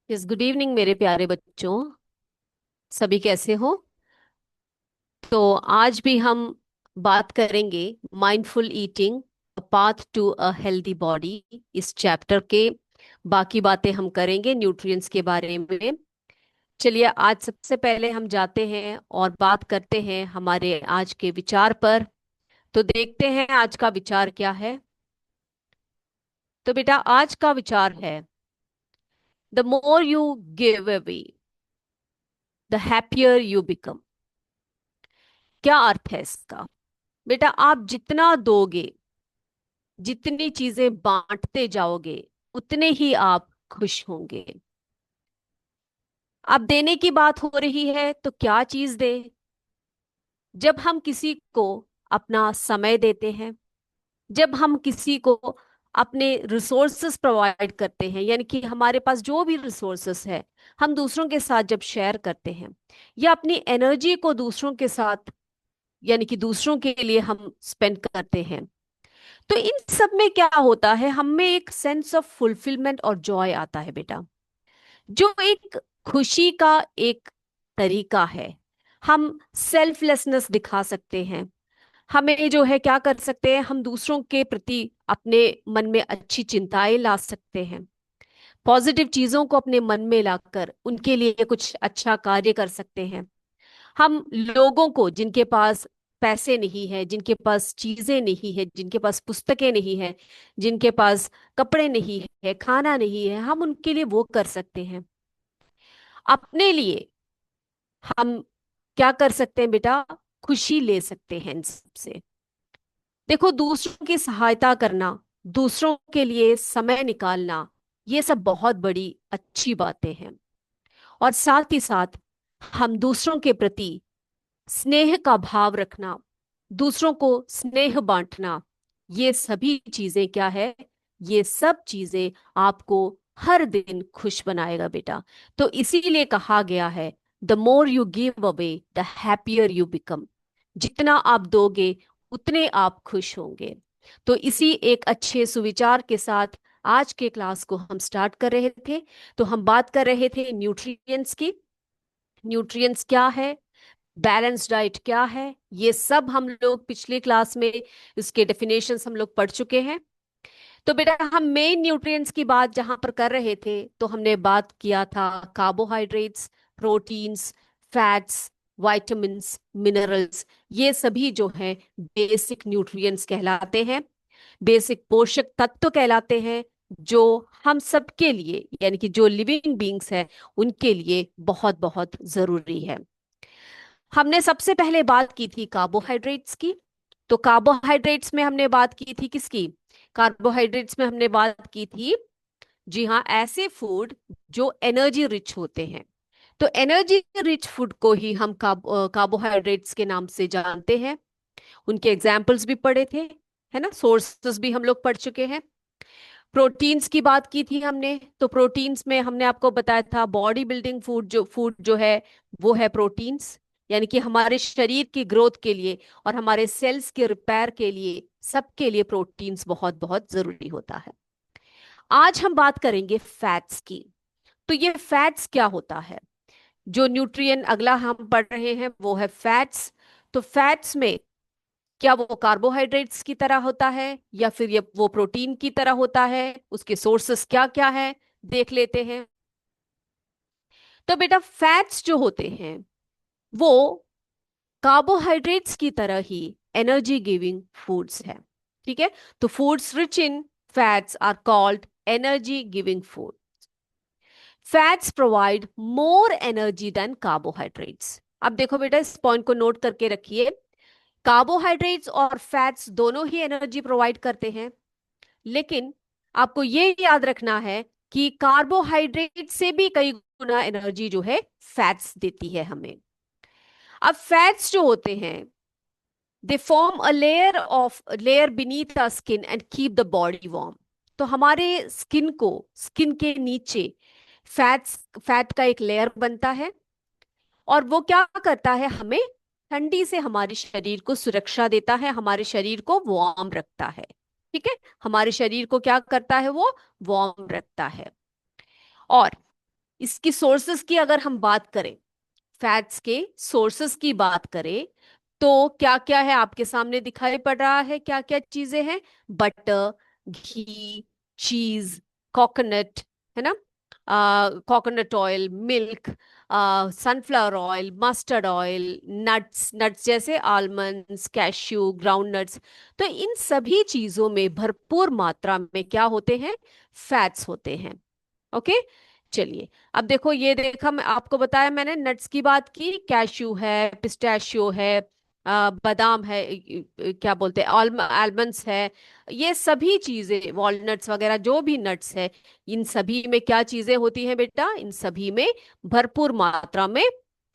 Yes, good evening मेरे प्यारे बच्चों। सभी कैसे हो? तो आज भी हम बात करेंगे mindful eating, a path to a healthy body. इस चैप्टर के बाकी बातें हम करेंगे न्यूट्रिएंट्स के बारे में। चलिए, आज सबसे पहले हम जाते हैं और बात करते हैं हमारे आज के विचार पर। तो देखते हैं आज का विचार क्या है। तो बेटा, आज का विचार है the more you give away the happier you become. क्या अर्थ है इसका? बेटा, आप जितना दोगे, जितनी चीजें बांटते जाओगे, उतने ही आप खुश होंगे। अब देने की बात हो रही है तो क्या चीज दे? जब हम किसी को अपना समय देते हैं, जब हम किसी को अपने रिसोर्सेस प्रोवाइड करते हैं, यानी कि हमारे पास जो भी रिसोर्सेस है हम दूसरों के साथ जब शेयर करते हैं, या अपनी एनर्जी को दूसरों के साथ, यानी कि दूसरों के लिए हम स्पेंड करते हैं, तो इन सब में क्या होता है, हम में एक सेंस ऑफ फुलफिलमेंट और जॉय आता है बेटा, जो एक खुशी का एक तरीका है। हम सेल्फलेसनेस दिखा सकते हैं। हमें जो है क्या कर सकते हैं, हम दूसरों के प्रति अपने मन में अच्छी चिंताएं ला सकते हैं। पॉजिटिव चीजों को अपने मन में लाकर उनके लिए कुछ अच्छा कार्य कर सकते हैं। हम लोगों को, जिनके पास पैसे नहीं है, जिनके पास चीजें नहीं है, जिनके पास पुस्तकें नहीं है, जिनके पास कपड़े नहीं है, खाना नहीं है, हम उनके लिए वो कर सकते हैं। अपने लिए हम क्या कर सकते हैं बेटा? खुशी ले सकते हैं इन सबसे। देखो, दूसरों की सहायता करना, दूसरों के लिए समय निकालना, ये सब बहुत बड़ी अच्छी बातें हैं। और साथ ही साथ हम दूसरों के प्रति स्नेह का भाव रखना, दूसरों को स्नेह बांटना, ये सभी चीजें क्या है? ये सब चीजें आपको हर दिन खुश बनाएगा बेटा। तो इसीलिए कहा गया है the more you give away the happier you become. जितना आप दोगे, उतने आप खुश होंगे। तो इसी एक अच्छे सुविचार के साथ आज के क्लास को हम स्टार्ट कर रहे थे। तो हम बात कर रहे थे न्यूट्रिएंट्स की। न्यूट्रिएंट्स क्या है, बैलेंस डाइट क्या है, ये सब हम लोग पिछले क्लास में इसके डेफिनेशंस हम लोग पढ़ चुके हैं। तो बेटा, हम मेन न्यूट्रिएंट्स की बात जहां पर कर रहे थे, तो हमने बात किया था carbohydrates, proteins, fats, vitamins, minerals. ये सभी जो हैं बेसिक न्यूट्रिएंट्स कहलाते हैं, बेसिक पोषक तत्व कहलाते हैं, जो हम सबके लिए, यानी कि जो लिविंग बींग्स हैं, उनके लिए बहुत बहुत जरूरी है। हमने सबसे पहले बात की थी कार्बोहाइड्रेट्स की। तो कार्बोहाइड्रेट्स में हमने बात की थी किसकी? कार्बोहाइड्रेट्स में हमने बात की थी, जी हाँ, ऐसे फूड जो एनर्जी रिच होते हैं। तो एनर्जी रिच फूड को ही हम कार्बोहाइड्रेट्स के नाम से जानते हैं। उनके एग्जाम्पल्स भी पढ़े थे, है ना, सोर्सेस भी हम लोग पढ़ चुके हैं। प्रोटीन्स की बात की थी हमने। तो प्रोटीन्स में हमने आपको बताया था बॉडी बिल्डिंग फूड जो है वो है प्रोटीन्स, यानी कि हमारे शरीर की ग्रोथ के लिए और हमारे सेल्स के रिपेयर के लिए, सबके लिए प्रोटीन्स बहुत बहुत जरूरी होता है। आज हम बात करेंगे फैट्स की। तो ये फैट्स क्या होता है? जो न्यूट्रिएंट अगला हम पढ़ रहे हैं वो है फैट्स। तो फैट्स में क्या वो कार्बोहाइड्रेट्स की तरह होता है, या फिर ये वो प्रोटीन की तरह होता है? उसके सोर्सेस क्या क्या है, देख लेते हैं। तो बेटा, फैट्स जो होते हैं वो कार्बोहाइड्रेट्स की तरह ही एनर्जी गिविंग फूड्स है। ठीक है? तो foods rich in fats are called energy giving food. Fats provide more energy than carbohydrates. अब देखो बेटा, इस पॉइंट को नोट करके रखिए। कार्बोहाइड्रेट्स और फैट्स दोनों ही एनर्जी प्रोवाइड करते हैं, लेकिन आपको ये याद रखना है कि कार्बोहाइड्रेट से भी कई गुना एनर्जी जो है फैट्स देती है हमें। अब फैट्स जो होते हैं, they form a layer beneath the skin and keep the body warm. तो हमारे स्किन के नीचे फैट का एक लेयर बनता है, और वो क्या करता है, हमें ठंडी से हमारे शरीर को सुरक्षा देता है, हमारे शरीर को वार्म रखता है। ठीक है? हमारे शरीर को क्या करता है वो? वार्म रखता है। और इसकी सोर्सेस की अगर हम बात करें, फैट्स के सोर्सेस की बात करें, तो क्या क्या है आपके सामने दिखाई पड़ रहा है, क्या क्या चीजें हैं? बटर, घी, चीज, कोकोनट, है ना, coconut oil, milk, sunflower oil, mustard oil, nuts, nuts जैसे आलमंड्स, कैश्यू, ग्राउंड नट्स। तो इन सभी चीजों में भरपूर मात्रा में क्या होते हैं? फैट्स होते हैं। ओके, चलिए अब देखो, ये देखा, मैं आपको बताया, मैंने नट्स की बात की, कैश्यू है, पिस्ताशियो है, बादाम है, क्या बोलते हैं, आलमंड्स है, ये सभी चीजें, वॉलनट्स वगैरह जो भी नट्स है, इन सभी में क्या चीजें होती हैं बेटा? इन सभी में भरपूर मात्रा में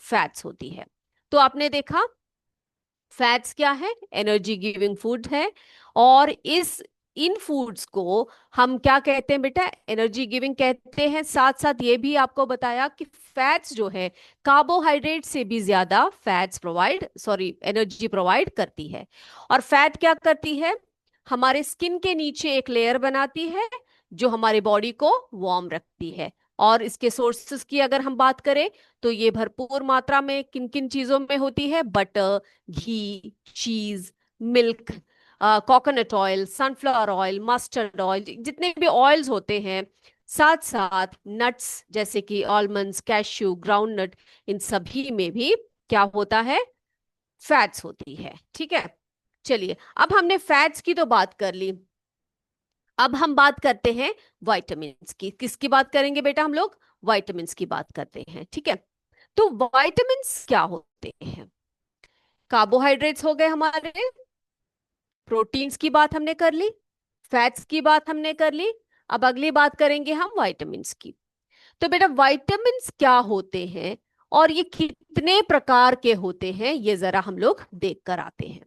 फैट्स होती है। तो आपने देखा, फैट्स क्या है? एनर्जी गिविंग फूड है। और इस इन फूड्स को हम क्या कहते हैं बेटा? एनर्जी गिविंग कहते हैं। साथ साथ ये भी आपको बताया कि फैट्स जो है, कार्बोहाइड्रेट से भी ज्यादा fats provide, sorry, energy provide करती है। और फैट क्या करती है? हमारे स्किन के नीचे एक लेयर बनाती है जो हमारे बॉडी को वार्म रखती है। और इसके सोर्सेस की अगर हम बात करें, तो ये भरपूर मात्रा में किन किन चीजों में होती है? बटर, घी, चीज, milk, coconut oil, sunflower oil, mustard oil, जितने भी ऑयल्स होते हैं, साथ साथ नट्स जैसे कि आलमंड्स, कैश्यू, ग्राउंड नट, इन सभी में भी क्या होता है? फैट्स होती है। ठीक है, चलिए अब हमने फैट्स की तो बात कर ली, अब हम बात करते हैं वाइटामिन्स की। किसकी बात करेंगे बेटा हम लोग? वाइटामिन्स की बात करते हैं। ठीक है, तो वाइटामिन्स क्या होते हैं? कार्बोहाइड्रेट्स हो गए हमारे, प्रोटीन्स की बात हमने कर ली, फैट्स की बात हमने कर ली, अब अगली बात करेंगे हम वाइटामिन्स की। तो बेटा वाइटामिन्स क्या होते हैं और ये कितने प्रकार के होते हैं, ये जरा हम लोग देख कर आते हैं।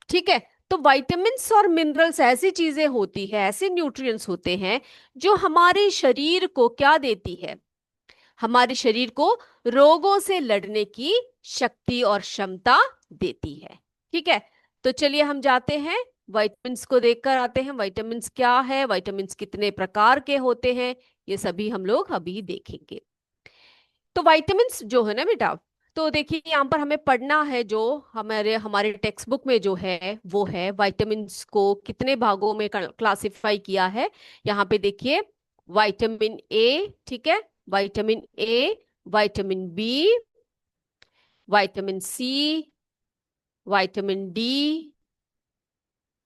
ठीक है, तो विटामिन्स और मिनरल्स ऐसी चीजें होती है, ऐसे न्यूट्रिएंट्स होते हैं जो हमारे शरीर को क्या देती है? हमारे शरीर को रोगों से लड़ने की शक्ति और क्षमता देती है। ठीक है, तो चलिए हम जाते हैं, विटामिन्स को देखकर आते हैं। विटामिन्स क्या है, विटामिन्स कितने प्रकार के होते हैं, ये सभी हम लोग अभी देखेंगे। तो विटामिन्स जो है ना बेटा, तो देखिए यहाँ पर हमें पढ़ना है, जो हमारे हमारे टेक्स्ट बुक में जो है वो है विटामिन्स को कितने भागों में क्लासिफाई किया है। यहाँ पे देखिए, विटामिन ए, ठीक है, vitamin A, vitamin B, vitamin C, vitamin D,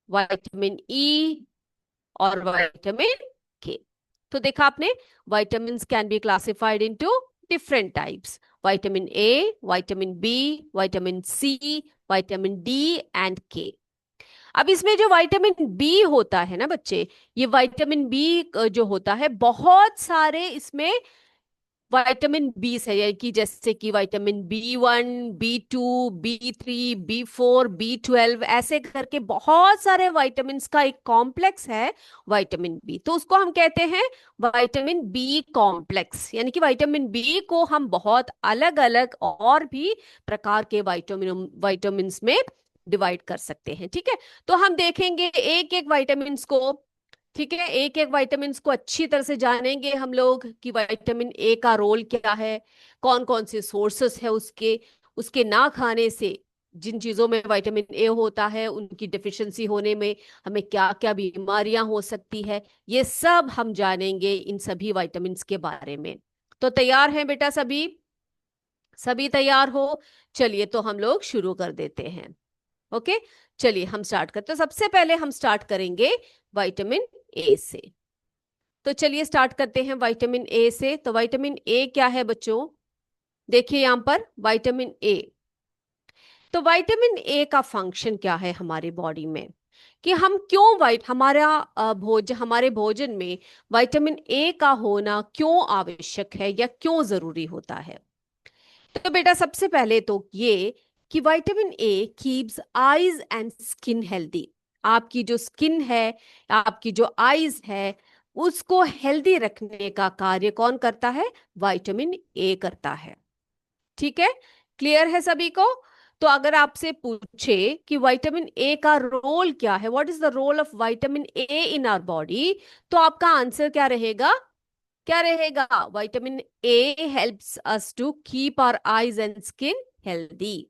vitamin E और विटामिन के। तो देखा आपने, vitamins can be classified into different types: vitamin A, vitamin B, vitamin C, vitamin D and K. अब इसमें जो vitamin B होता है ना बच्चे, ये विटामिन बी जो होता है, बहुत सारे इसमें विटामिन बी है, यानी कि जैसे कि vitamin B 1, B 2, B 3, B 4, B 12, ऐसे करके बहुत सारे विटामिन का एक कॉम्प्लेक्स है विटामिन बी। तो उसको हम कहते हैं विटामिन बी कॉम्प्लेक्स, यानी कि विटामिन बी को हम बहुत अलग अलग और भी प्रकार के विटामिन में डिवाइड कर सकते हैं। ठीक है, तो हम देखेंगे एक एक विटामिन को। ठीक है, एक एक विटामिन को अच्छी तरह से जानेंगे हम लोग कि विटामिन ए का रोल क्या है, कौन कौन से सोर्सेस है उसके, उसके ना खाने से जिन चीजों में विटामिन ए होता है उनकी डिफिशिएंसी होने में हमें क्या क्या बीमारियां हो सकती है, ये सब हम जानेंगे इन सभी विटामिन के बारे में। तो तैयार हैं बेटा सभी? सभी तैयार हो? चलिए तो हम लोग शुरू कर देते हैं। ओके, चलिए हम स्टार्ट करते हैं। सबसे पहले हम स्टार्ट करेंगे विटामिन ए से। तो चलिए स्टार्ट करते हैं विटामिन ए से। तो विटामिन ए क्या है बच्चों? देखिए यहां पर विटामिन ए। तो विटामिन ए का फंक्शन क्या है हमारी बॉडी में, कि हम क्यों हमारा हमारे भोजन में विटामिन ए का होना क्यों आवश्यक है या क्यों जरूरी होता है? तो बेटा सबसे पहले तो ये कि vitamin A keeps eyes and skin healthy. आपकी जो स्किन है, आपकी जो आईज है, उसको हेल्दी रखने का कार्य कौन करता है? विटामिन ए करता है। ठीक है, क्लियर है सभी को? तो अगर आपसे पूछे कि विटामिन ए का रोल क्या है, what is the role of vitamin A in our body, तो आपका आंसर क्या रहेगा? क्या रहेगा? Vitamin A helps us to keep our eyes and skin healthy.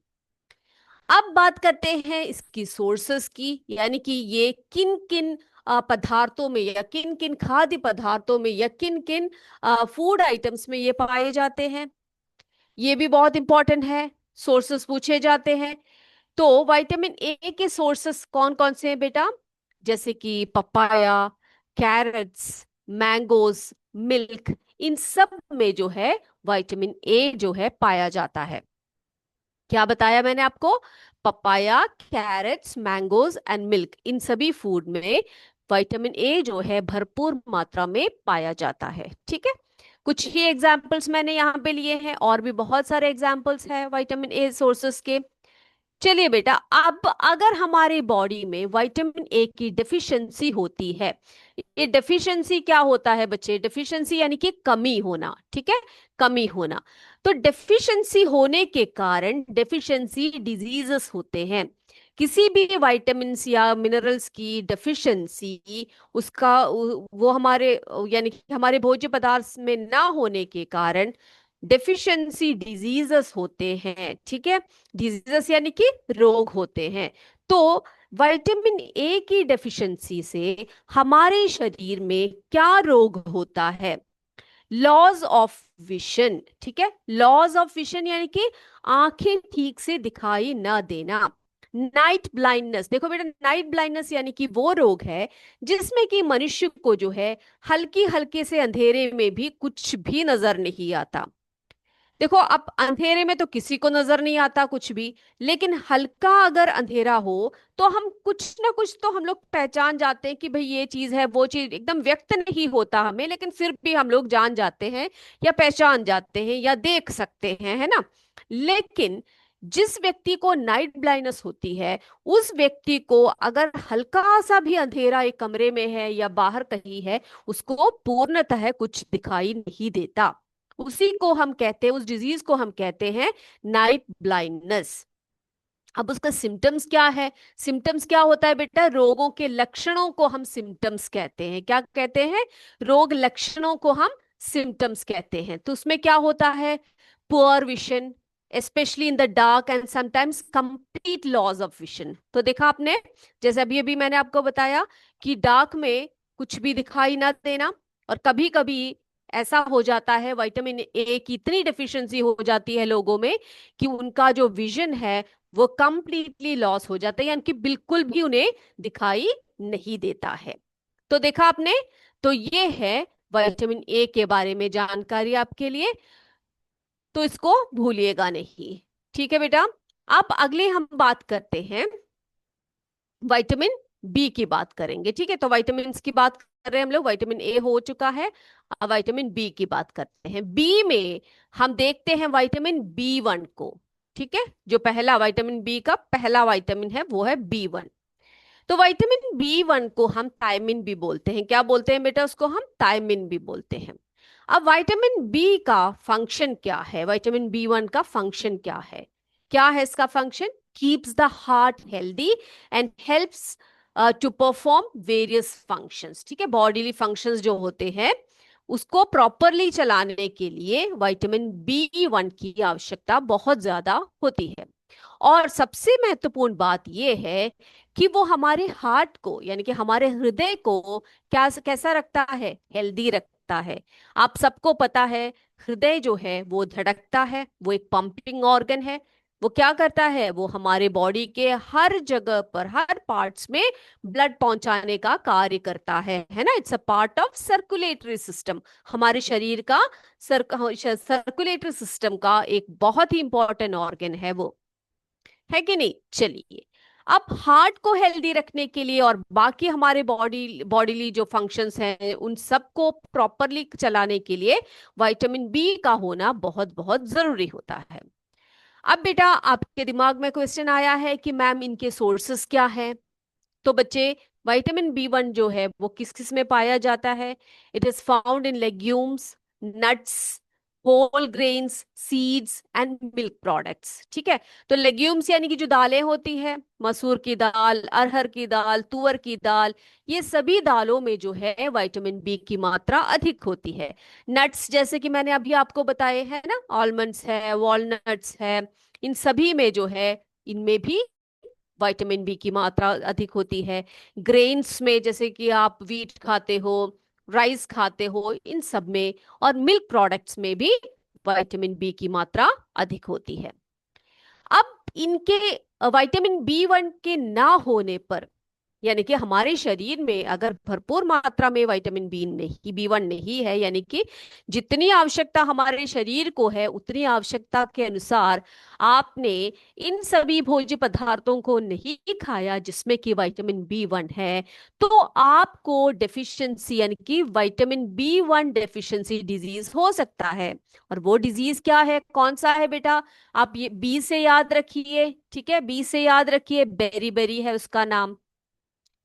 अब बात करते हैं इसकी सोर्सेस की, यानी कि ये किन किन पदार्थों में या किन किन खाद्य पदार्थों में या किन किन फूड आइटम्स में ये पाए जाते हैं। ये भी बहुत इंपॉर्टेंट है, सोर्सेस पूछे जाते हैं। तो विटामिन ए के सोर्सेस कौन कौन से हैं बेटा? जैसे कि पपाया, कैरेट्स, मैंगोज, मिल्क, इन सब में जो है विटामिन ए जो है पाया जाता है। क्या बताया मैंने आपको? Papaya, carrots, mangoes and milk, इन सभी फूड में विटामिन ए जो है भरपूर मात्रा में पाया जाता है। ठीक है, कुछ ही एग्जाम्पल्स मैंने यहाँ पे लिए हैं, और भी बहुत सारे एग्जाम्पल्स हैं विटामिन ए सोर्सेस के। चलिए बेटा, अब अगर हमारी बॉडी में विटामिन ए की डेफिशिएंसी होती है, ये डेफिशिएंसी क्या होता है बच्चे? डेफिशिएंसी यानी कि कमी होना, ठीक है, कमी होना। तो डेफिशिएंसी होने के कारण डेफिशिएंसी डिजीजेस होते हैं। किसी भी विटामिन्स या मिनरल्स की डेफिशिएंसी, उसका वो हमारे यानी कि हमारे भोज्य पदार्थ में ना होने के कारण डेफिशिएंसी डिजीजेस होते हैं। ठीक है, डिजीजेस यानी कि रोग होते हैं। तो विटामिन ए की डेफिशिएंसी से हमारे शरीर में क्या रोग होता है? Loss of vision. ठीक है, लॉस ऑफ विशन यानी कि आंखें ठीक से दिखाई ना देना। नाइट ब्लाइंडनेस, देखो बेटा, नाइट ब्लाइंडनेस यानी कि वो रोग है जिसमें कि मनुष्य को जो है हल्की हल्के से अंधेरे में भी कुछ भी नजर नहीं आता। देखो, अब अंधेरे में तो किसी को नजर नहीं आता कुछ भी, लेकिन हल्का अगर अंधेरा हो तो हम कुछ ना कुछ तो हम लोग पहचान जाते हैं कि भाई ये चीज है, वो चीज एकदम व्यक्त नहीं होता हमें, लेकिन फिर भी हम लोग जान जाते हैं या पहचान जाते हैं या देख सकते हैं, है ना। लेकिन जिस व्यक्ति को नाइट ब्लाइंडनेस होती है, उस व्यक्ति को अगर हल्का सा भी अंधेरा एक कमरे में है या बाहर कहीं है, उसको पूर्णतः कुछ दिखाई नहीं देता। उसी को हम कहते हैं, उस डिजीज को हम कहते हैं नाइट ब्लाइंडनेस। अब उसका सिम्टम्स क्या है? सिम्टम्स क्या होता है बेटा? रोगों के लक्षणों को हम सिम्टम्स कहते हैं। क्या कहते हैं? रोग लक्षणों को हम सिम्टम्स कहते हैं। तो उसमें क्या होता है? Poor vision, especially in the dark, and sometimes complete loss of vision. तो देखा आपने, जैसे अभी अभी मैंने आपको बताया कि डार्क में कुछ भी दिखाई ना देना, और कभी कभी ऐसा हो जाता है विटामिन ए की इतनी डेफिशिएंसी हो जाती है लोगों में कि उनका जो विजन है वो कंप्लीटली लॉस हो जाता है, यानी कि बिल्कुल भी उन्हें दिखाई नहीं देता है। तो देखा आपने, तो ये है विटामिन ए के बारे में जानकारी आपके लिए, तो इसको भूलिएगा नहीं। ठीक है बेटा, अब अगले हम बात करते हैं विटामिन बी की बात करेंगे। ठीक है, तो विटामिन की बात कर रहे हैं हम लोग, विटामिन ए हो चुका है, अब विटामिन बी की बात करते हैं। बी में हम देखते हैं विटामिन बी वन को। ठीक है, जो पहला विटामिन बी का पहला विटामिन है वो है बी वन। तो विटामिन बी वन को हम थायमिन भी बोलते हैं। क्या बोलते हैं बेटा? उसको हम थायमिन भी बोलते हैं। अब विटामिन बी का फंक्शन क्या है? विटामिन बी वन का फंक्शन क्या है इसका function? Keeps the heart healthy and helps to perform various functions. ठीक है, बॉडीली फंक्शंस जो होते हैं उसको प्रॉपरली चलाने के लिए विटामिन बी वन की आवश्यकता बहुत ज्यादा होती है। और सबसे महत्वपूर्ण बात यह है कि वो हमारे हार्ट को, यानी कि हमारे हृदय को क्या कैसा रखता है? हेल्दी रखता है। आप सबको पता है, हृदय जो है वो धड़कता है, वो एक पंपिंग ऑर्गन है। वो क्या करता है? वो हमारे बॉडी के हर जगह पर, हर पार्ट्स में ब्लड पहुंचाने का कार्य करता है ना। It's a part of circulatory system. हमारे शरीर का सर्कुलेटरी सिस्टम का एक बहुत ही इंपॉर्टेंट ऑर्गन है वो, है कि नहीं। चलिए, अब हार्ट को हेल्दी रखने के लिए और बाकी हमारे बॉडीली जो फंक्शंस हैं उन सबको प्रॉपरली चलाने के लिए विटामिन बी का होना बहुत बहुत जरूरी होता है। अब बेटा, आपके दिमाग में क्वेश्चन आया है कि मैम इनके सोर्सेस क्या है? तो बच्चे, विटामिन बी वन जो है वो किस किस में पाया जाता है? It is found in legumes, nuts, whole grains, seeds and milk products. ठीक है, तो लेग्यूम्स यानी कि जो दालें होती है, मसूर की दाल, अरहर की दाल, तुअर की दाल, ये सभी दालों में जो है विटामिन बी की मात्रा अधिक होती है। नट्स जैसे कि मैंने अभी आपको बताए हैं ना, आलमंड्स है, वॉलनट्स है, इन सभी में जो है, इनमें भी विटामिन बी की मात्रा अधिक होती है। ग्रेन्स में जैसे कि आप वीट खाते हो, राइस खाते हो, इन सब में, और मिल्क प्रोडक्ट्स में भी विटामिन बी की मात्रा अधिक होती है। अब इनके विटामिन बी वन के ना होने पर, यानी कि हमारे शरीर में अगर भरपूर मात्रा में विटामिन बी वन नहीं है, यानी कि जितनी आवश्यकता हमारे शरीर को है उतनी आवश्यकता के अनुसार आपने इन सभी भोज्य पदार्थों को नहीं खाया जिसमें कि विटामिन बी वन है, तो आपको डेफिशिएंसी यानी कि vitamin B one deficiency disease हो सकता है। और वो डिजीज क्या है, कौन सा है बेटा? आप ये बी से याद रखिए, ठीक है, बी से याद रखिए, बेरी बेरी है उसका नाम।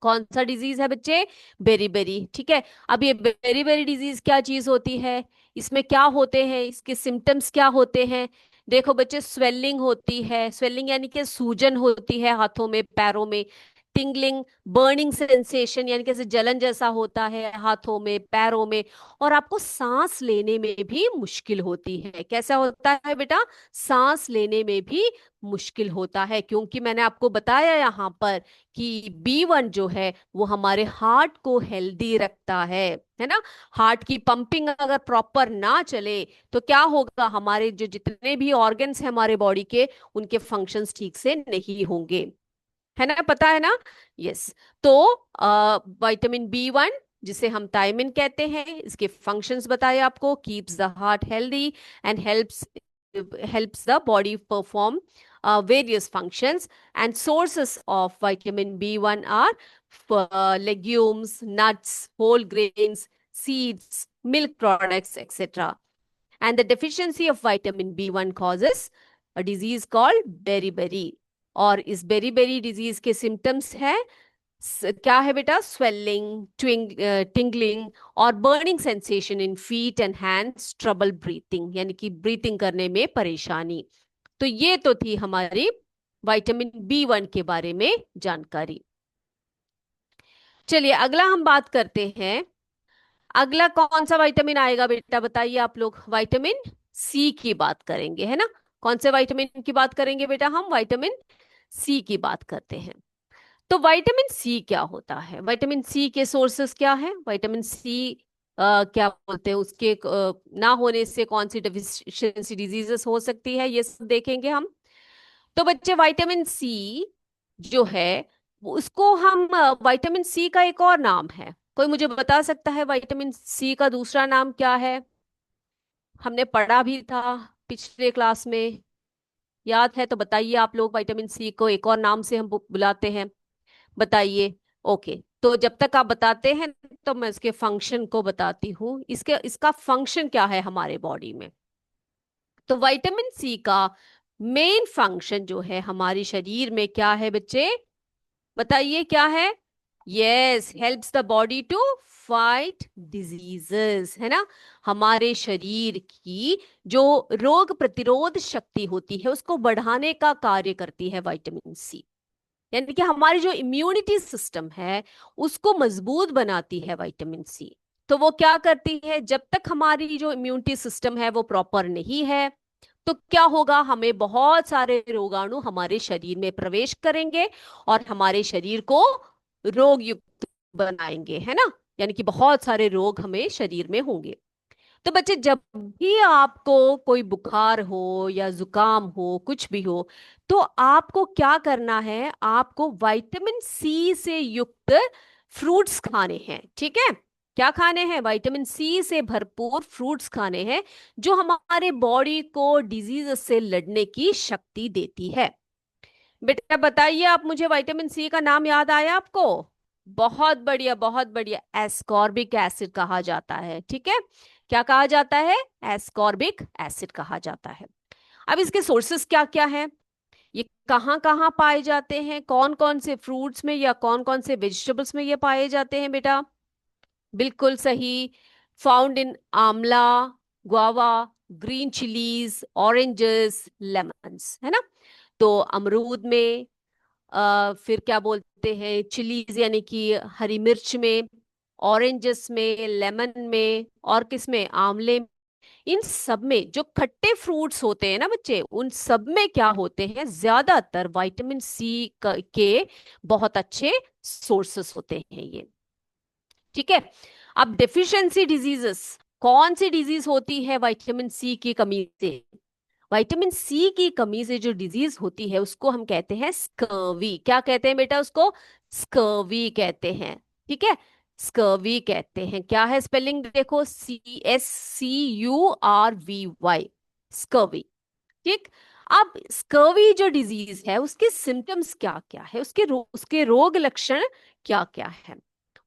कौन सा डिजीज है बच्चे? Beriberi. ठीक है, अब ये बेरी बेरी डिजीज क्या चीज होती है, इसमें क्या होते हैं, इसके सिम्टम्स क्या होते हैं? देखो बच्चे, स्वेलिंग होती है, स्वेलिंग यानी कि सूजन होती है हाथों में, पैरों में। टिंगलिंग, बर्निंग सेंसेशन यानी कि जैसे जलन जैसा होता है हाथों में, पैरों में। और आपको सांस लेने में भी मुश्किल होती है। कैसा होता है बेटा? सांस लेने में भी मुश्किल होता है, क्योंकि मैंने आपको बताया यहाँ पर कि बी वन जो है वो हमारे हार्ट को हेल्दी रखता है ना। हार्ट की पंपिंग अगर प्रॉपर ना चले तो क्या होगा, हमारे जो जितने भी ऑर्गन्स हैं हमारे बॉडी के, उनके फंक्शंस ठीक से नहीं होंगे, है ना, पता है ना? यस। तो विटामिन बी वन, जिसे हम थायमिन कहते हैं, इसके फंक्शंस बताए आपको। Keeps the heart healthy and helps the body perform various functions. And sources of vitamin B1 are legumes, nuts, whole grains, seeds, milk products, etc. And the deficiency of vitamin B1 causes a disease called beriberi. और इस berry disease के symptoms है, क्या है बेटा? Swelling, tingling और burning sensation in feet and hands, trouble breathing यानी कि ब्रीथिंग करने में परेशानी। तो ये तो थी हमारी विटामिन बी वन के बारे में जानकारी। चलिए अगला हम बात करते हैं। अगला कौन सा विटामिन आएगा बेटा, बताइए आप लोग? विटामिन सी की बात करेंगे, है ना। कौन से विटामिन की बात करेंगे बेटा? हम विटामिन सी की बात करते हैं। तो विटामिन सी क्या होता है? विटामिन सी के सोर्सेस क्या है? विटामिन सी क्या बोलते हैं, उसके ना होने से कौन सी डेफिशिएंसी डिजीजेस हो सकती है, ये सब देखेंगे हम। तो बच्चे, विटामिन सी जो है उसको हम विटामिन सी का एक और नाम है, कोई मुझे बता सकता है विटामिन सी का दूसरा नाम क्या है? हमने पढ़ा भी था पिछले क्लास में, याद है तो बताइए आप लोग। विटामिन सी को एक और नाम से हम बुलाते हैं, बताइए। ओके, तो जब तक आप बताते हैं तो मैं इसके फंक्शन को बताती हूँ। इसका फंक्शन क्या है हमारे बॉडी में? तो विटामिन सी का मेन फंक्शन जो है हमारे शरीर में क्या है बच्चे, बताइए क्या है? Yes, helps the body to fight diseases, है ना। हमारे शरीर की जो रोग प्रतिरोध शक्ति होती है उसको बढ़ाने का कार्य करती है विटामिन सी। यानी कि हमारी जो इम्यूनिटी सिस्टम है उसको मजबूत बनाती है विटामिन सी। तो वो क्या करती है, जब तक हमारी जो इम्यूनिटी सिस्टम है वो प्रॉपर नहीं है तो क्या होगा, हमें बहुत सारे रोगाणु हमारे शरीर में प्रवेश करेंगे और हमारे शरीर को रोग युक्त बनाएंगे, है ना। यानी कि बहुत सारे रोग हमें शरीर में होंगे। तो बच्चे, जब भी आपको कोई बुखार हो या जुकाम हो, कुछ भी हो, तो आपको क्या करना है, आपको विटामिन सी से युक्त फ्रूट्स खाने हैं। ठीक है, क्या खाने हैं? विटामिन सी से भरपूर फ्रूट्स खाने हैं, जो हमारे बॉडी को डिजीज से लड़ने की शक्ति देती है। बेटा बताइए आप मुझे, विटामिन सी का नाम याद आया आपको? बहुत बढ़िया, बहुत बढ़िया, एस्कॉर्बिक एसिड कहा जाता है। ठीक है, क्या कहा जाता है? एस्कॉर्बिक एसिड कहा जाता है। अब इसके सोर्सेस क्या क्या है, ये कहाँ कहाँ पाए जाते हैं, कौन कौन से फ्रूट्स में या कौन कौन से वेजिटेबल्स में ये पाए जाते हैं बेटा? बिल्कुल सही, फाउंड इन आंवला, guava, green chillies, oranges, lemons, है ना। तो अमरूद में, फिर क्या बोलते हैं, चिलीज यानी कि हरी मिर्च में, ऑरेंजेस में, लेमन में, और किस में, आंवले में। इन सब में जो खट्टे फ्रूट्स होते हैं ना बच्चे, उन सब में क्या होते हैं, ज्यादातर विटामिन सी के बहुत अच्छे सोर्सेस होते हैं ये। ठीक है। अब डेफिशिएंसी डिजीजेस, कौन सी डिजीज होती है विटामिन सी की कमी से? विटामिन सी की कमी से जो डिजीज होती है उसको हम कहते हैं स्कर्वी। क्या कहते हैं बेटा उसको? स्कर्वी कहते हैं। ठीक है, स्कर्वी कहते हैं। क्या है स्पेलिंग देखो, SCURVY, स्कर्वी। ठीक। अब स्कर्वी जो डिजीज है उसके सिम्टम्स क्या क्या है, उसके रोग लक्षण क्या क्या है?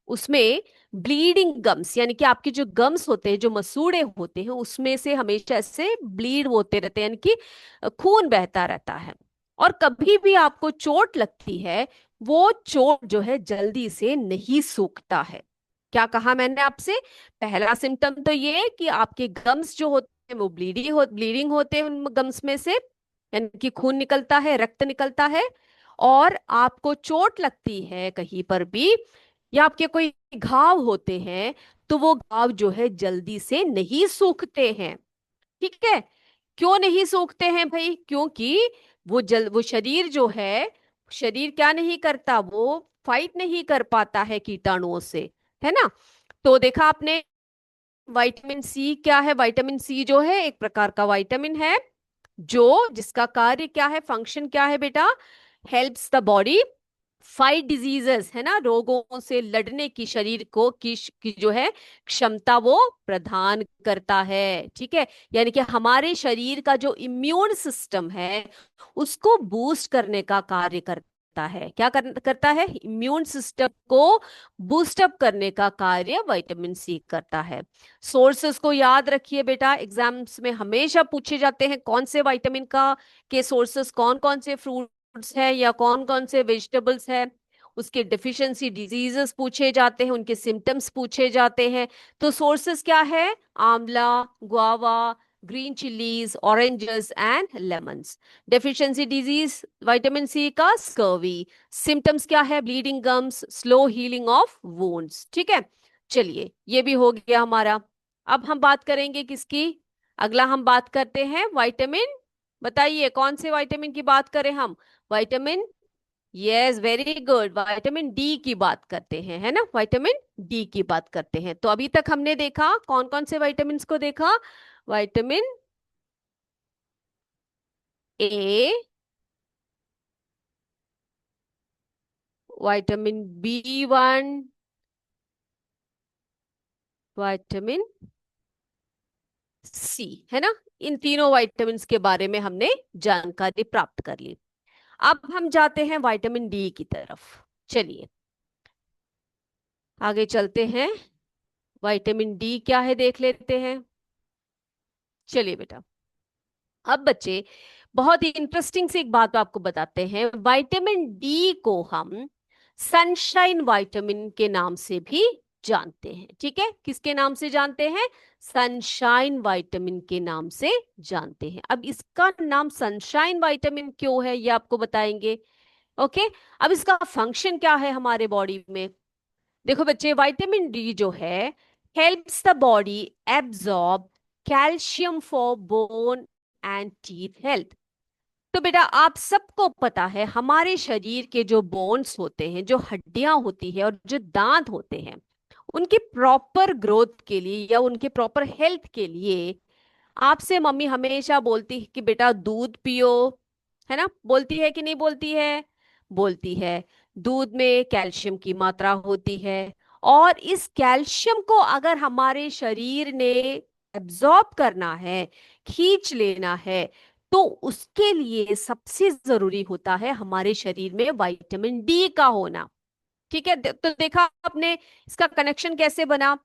उसमें ब्लीडिंग गम्स, यानी कि आपके जो गम्स होते हैं, जो मसूड़े होते हैं, उसमें से हमेशा से ब्लीड होते रहते हैं, यानी कि खून बहता रहता है। और कभी भी आपको चोट लगती है, वो चोट जो है जल्दी से नहीं सूखता है। क्या कहा मैंने आपसे? पहला सिम्टम तो ये है कि आपके गम्स जो होते हैं वो ब्लीडिंग होते हैं उन गम्स में से, यानी कि खून निकलता है, रक्त निकलता है। और आपको चोट लगती है कहीं पर भी, या आपके कोई घाव होते हैं, तो वो घाव जो है जल्दी से नहीं सूखते हैं। ठीक है। क्यों नहीं सूखते हैं भाई? क्योंकि वो शरीर जो है, शरीर क्या नहीं करता, वो फाइट नहीं कर पाता है कीटाणुओं से, है ना। तो देखा आपने, विटामिन सी क्या है? विटामिन सी जो है एक प्रकार का विटामिन है, जो जिसका कार्य क्या है, फंक्शन क्या है बेटा? Helps the body fight diseases, है ना, रोगों से लड़ने की शरीर को की जो है क्षमता वो प्रदान करता है। ठीक है। यानी कि हमारे शरीर का जो इम्यून सिस्टम है उसको बूस्ट करने का कार्य करता है। क्या करता है? इम्यून सिस्टम को बूस्ट अप करने का कार्य विटामिन सी करता है। सोर्सेस को याद रखिए बेटा, एग्जाम्स में हमेशा पूछे जाते हैं कौन से विटामिन का के सोर्सेस, कौन कौन से फ्रूट्स है या कौन कौन से वेजिटेबल्स है। उसके डिफिशिएंसी डिजीजेस पूछे जाते हैं, उनके सिम्टम्स पूछे जाते हैं। तो सोर्सेस क्या है? Amla, guava, green chillies, oranges and lemons. Deficiency disease vitamin C का स्कर्वी। सिम्टम्स क्या है? Bleeding gums, slow healing of wounds. ठीक है। चलिए, ये भी हो गया हमारा। अब हम बात करेंगे किसकी? अगला हम बात करते हैं विटामिन, बताइए कौन से विटामिन की बात करें हम? Vitamin, yes very good, vitamin D की बात करते हैं, है ना। विटामिन डी की बात करते हैं। तो अभी तक हमने देखा कौन कौन से विटामिन को देखा? Vitamin A, vitamin B1, vitamin C, है ना। इन तीनों विटामिन के बारे में हमने जानकारी प्राप्त कर ली। अब हम जाते हैं विटामिन डी की तरफ। चलिए आगे चलते हैं, विटामिन डी क्या है देख लेते हैं। चलिए बेटा, अब बच्चे बहुत ही इंटरेस्टिंग सी एक बात आपको बताते हैं। विटामिन डी को हम सनशाइन विटामिन के नाम से भी जानते हैं। ठीक है, किसके नाम से जानते हैं? सनशाइन विटामिन के नाम से जानते हैं। अब इसका नाम सनशाइन विटामिन क्यों है ये आपको बताएंगे। ओके। अब इसका फंक्शन क्या है हमारे बॉडी में? देखो बच्चे, विटामिन डी जो है helps the body absorb calcium for bone and teeth health. तो बेटा आप सबको पता है हमारे शरीर के जो बोन्स होते हैं, जो हड्डियां होती है और जो दांत होते हैं, उनकी प्रॉपर ग्रोथ के लिए या उनके प्रॉपर हेल्थ के लिए आपसे मम्मी हमेशा बोलती है कि बेटा दूध पियो, है ना। बोलती है कि नहीं बोलती है? बोलती है। दूध में कैल्शियम की मात्रा होती है, और इस कैल्शियम को अगर हमारे शरीर ने एब्जॉर्ब करना है, खींच लेना है, तो उसके लिए सबसे जरूरी होता है हमारे शरीर में विटामिन डी का होना। ठीक है। तो देखा आपने इसका कनेक्शन कैसे बना?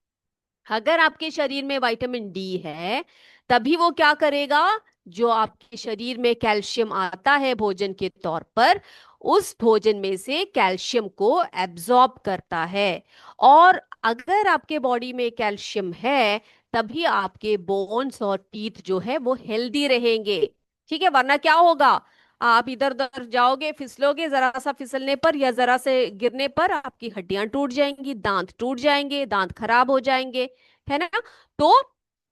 अगर आपके शरीर में विटामिन डी है, तभी वो क्या करेगा, जो आपके शरीर में कैल्शियम आता है भोजन के तौर पर, उस भोजन में से कैल्शियम को एब्जॉर्ब करता है। और अगर आपके बॉडी में कैल्शियम है, तभी आपके बोन्स और टीथ जो है वो हेल्दी रहेंगे। ठीक है, वरना क्या होगा, आप इधर उधर जाओगे, फिसलोगे, जरा सा फिसलने पर या जरा से गिरने पर आपकी हड्डियां टूट जाएंगी, दांत टूट जाएंगे, दांत खराब हो जाएंगे, है ना। तो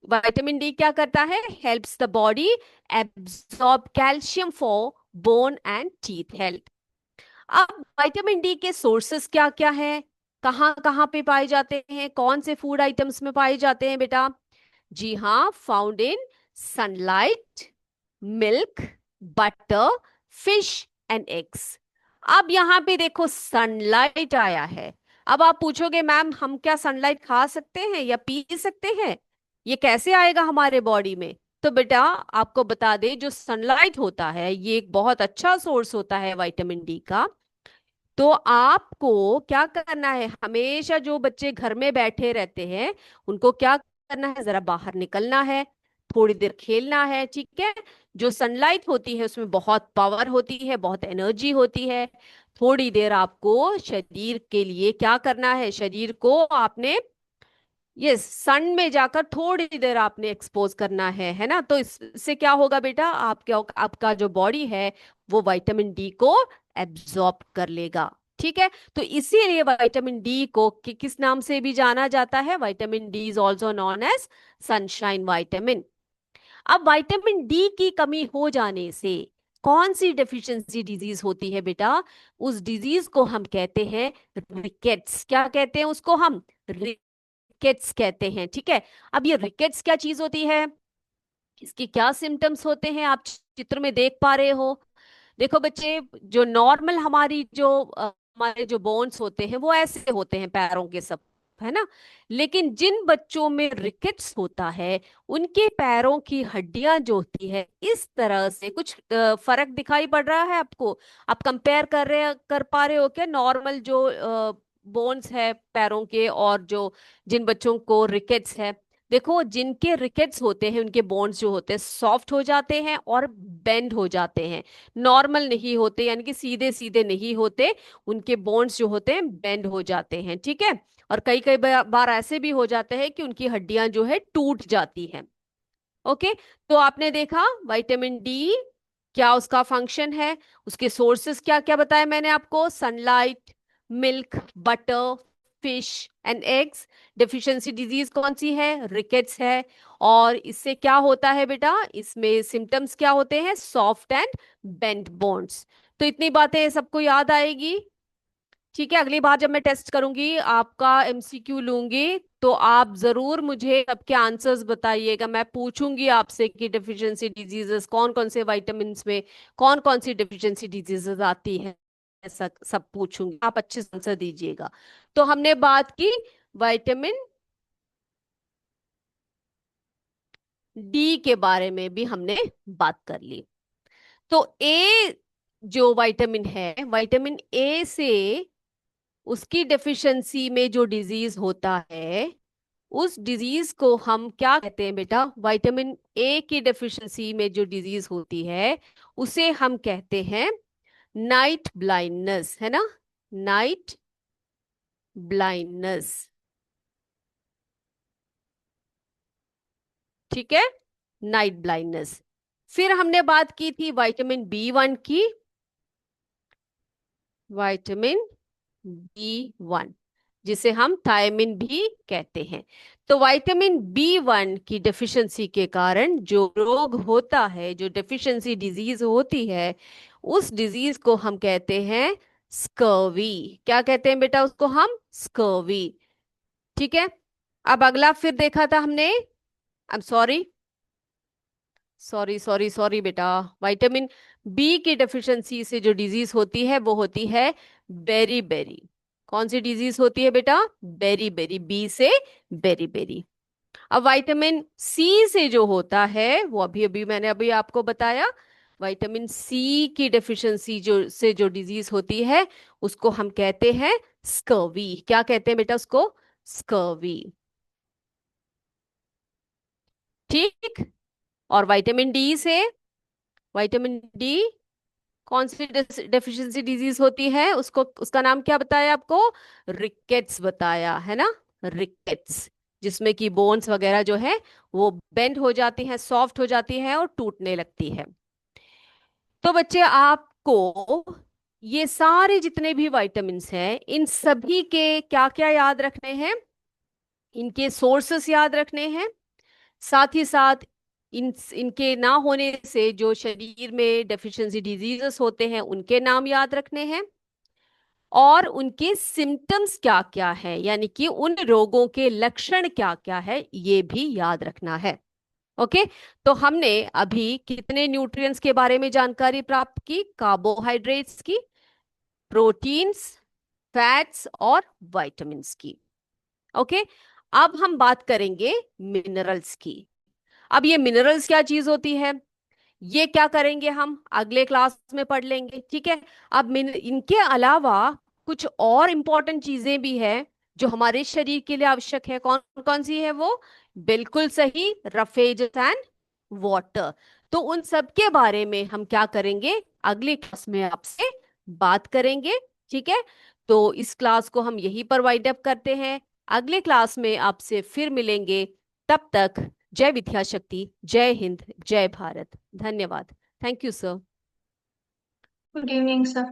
विटामिन डी क्या करता है, helps the body absorb calcium for bone and teeth health. अब विटामिन डी के सोर्सेस क्या क्या है, कहाँ कहाँ पे पाए जाते हैं, कौन से फूड आइटम्स में पाए जाते हैं बेटा? जी हाँ, found in sunlight, milk, butter, fish and eggs. अब यहाँ पे देखो सनलाइट आया है। अब आप पूछोगे मैम हम क्या सनलाइट खा सकते हैं या पी सकते हैं, ये कैसे आएगा हमारे बॉडी में? तो बेटा आपको बता दे, जो सनलाइट होता है ये एक बहुत अच्छा सोर्स होता है विटामिन डी का। तो आपको क्या करना है, हमेशा जो बच्चे घर में बैठे रहते हैं उनको क्या करना है, जरा बाहर निकलना है, थोड़ी देर खेलना है। ठीक है, जो सनलाइट होती है उसमें बहुत पावर होती है, बहुत एनर्जी होती है। थोड़ी देर आपको शरीर के लिए क्या करना है, शरीर को आपने ये सन में जाकर थोड़ी देर आपने एक्सपोज करना है ना। तो इससे क्या होगा बेटा, आपके आपका जो बॉडी है वो विटामिन डी को एब्जॉर्ब कर लेगा। ठीक है, तो इसीलिए विटामिन डी को किस नाम से भी जाना जाता है, vitamin D is also known as sunshine vitamin. अब विटामिन डी की कमी हो जाने से कौन सी डेफिशिएंसी डिजीज होती है बेटा? उस डिजीज को हम कहते हैं रिकेट्स। क्या कहते हैं उसको हम? रिकेट्स कहते हैं। ठीक है, अब ये रिकेट्स क्या चीज होती है, इसके क्या सिम्टम्स होते हैं, आप चित्र में देख पा रहे हो। देखो बच्चे, जो नॉर्मल हमारी जो हमारे जो बोन्स होते हैं वो ऐसे होते हैं पैरों के सब, है ना। लेकिन जिन बच्चों में रिकेट्स होता है उनके पैरों की हड्डियां जो होती है इस तरह से कुछ फर्क दिखाई पड़ रहा है आपको? आप कंपेयर कर पा रहे हो क्या नॉर्मल जो बोन्स है पैरों के और जो जिन बच्चों को रिकेट्स है? देखो जिनके रिकेट्स होते हैं उनके बोन्स जो होते हैं सॉफ्ट हो जाते हैं और बेंड हो जाते हैं, नॉर्मल नहीं होते, यानी कि सीधे सीधे नहीं होते, उनके बोन्स जो होते हैं बेंड हो जाते हैं। ठीक है, और कई कई बार ऐसे भी हो जाते हैं कि उनकी हड्डियां जो है टूट जाती हैं। ओके, तो आपने देखा विटामिन डी क्या उसका फंक्शन है, उसके सोर्सेस क्या क्या बताया मैंने आपको, sunlight, milk, butter, fish and eggs. Deficiency disease कौन सी है, रिकेट्स है। और इससे क्या होता है बेटा, इसमें सिम्टम्स क्या होते हैं, सॉफ्ट एंड बेंट बोन्स। तो इतनी बातें सबको याद आएगी। ठीक है, अगली बार जब मैं टेस्ट करूंगी आपका एमसीक्यू लूंगी तो आप जरूर मुझे सबके आंसर्स बताइएगा। मैं पूछूंगी आपसे कि डेफिशिएंसी डिजीजेस कौन कौन से विटामिन में कौन कौन सी डेफिशिएंसी डिजीजेस आती है, ऐसा सब पूछूंगी, आप अच्छे से आंसर दीजिएगा। तो हमने बात की विटामिन डी के बारे में भी हमने बात कर ली। तो ए जो विटामिन है, विटामिन ए से उसकी डेफिशिएंसी में जो डिजीज होता है उस डिजीज को हम क्या कहते हैं बेटा, विटामिन ए की डेफिशिएंसी में जो डिजीज होती है उसे हम कहते हैं नाइट ब्लाइंडनेस, है ना, नाइट ब्लाइंडनेस। ठीक है, नाइट ब्लाइंडनेस। फिर हमने बात की थी विटामिन बी वन की, विटामिन बी वन जिसे हम थायमिन भी कहते हैं। तो विटामिन बी वन की डेफिशिएंसी के कारण जो रोग होता है, जो डेफिशिएंसी डिजीज होती है, उस डिजीज को हम कहते हैं स्कर्वी। क्या कहते हैं बेटा उसको हम? स्कर्वी। ठीक है, अब अगला फिर देखा था हमने, I am sorry, sorry sorry sorry बेटा, विटामिन बी की डेफिशिएंसी से जो डिजीज होती है वो होती है बेरी बेरी। कौन सी डिजीज होती है बेटा? बेरी बेरी, बी से बेरी बेरी। अब विटामिन सी से जो होता है वो अभी अभी मैंने अभी आपको बताया, विटामिन सी की डेफिशिएंसी जो डिजीज होती है उसको हम कहते हैं स्कर्वी। क्या कहते हैं बेटा उसको? स्कर्वी। ठीक, और विटामिन डी से, विटामिन डी कौन सी डेफिशिएंसी डिजीज होती है उसको, उसका नाम क्या बताया आपको? रिकेट्स बताया है ना, रिकेट्स। जिसमें कि बोन्स वगैरह जो है वो बेंड हो जाती हैं, सॉफ्ट हो जाती हैं और टूटने लगती है। तो बच्चे आपको ये सारे जितने भी विटामिन्स हैं इन सभी के क्या क्या याद रखने हैं, इनके सोर्सेस याद रखने हैं, साथ ही साथ इनके ना होने से जो शरीर में डेफिशिएंसी डिजीजेस होते हैं उनके नाम याद रखने हैं, और उनके सिम्टम्स क्या क्या है, यानी कि उन रोगों के लक्षण क्या क्या है ये भी याद रखना है। ओके। तो हमने अभी कितने न्यूट्रिएंट्स के बारे में जानकारी प्राप्त की? कार्बोहाइड्रेट्स की, प्रोटीन्स, फैट्स और विटामिन्स की। ओके। अब हम बात करेंगे मिनरल्स की। अब ये मिनरल्स क्या चीज होती है ये क्या करेंगे हम अगले क्लास में पढ़ लेंगे, ठीक है। अब इनके अलावा कुछ और इंपॉर्टेंट चीजें भी है जो हमारे शरीर के लिए आवश्यक है। कौन कौन सी है वो? बिल्कुल सही, रफेज एंड वाटर। तो उन सब के बारे में हम क्या करेंगे अगली क्लास में आपसे बात करेंगे, ठीक है। तो इस क्लास को हम यहीं पर वाइंड अप करते हैं, अगले क्लास में आपसे फिर मिलेंगे। तब तक जय विद्या शक्ति, जय हिंद, जय भारत। धन्यवाद। Thank you sir. Good evening sir.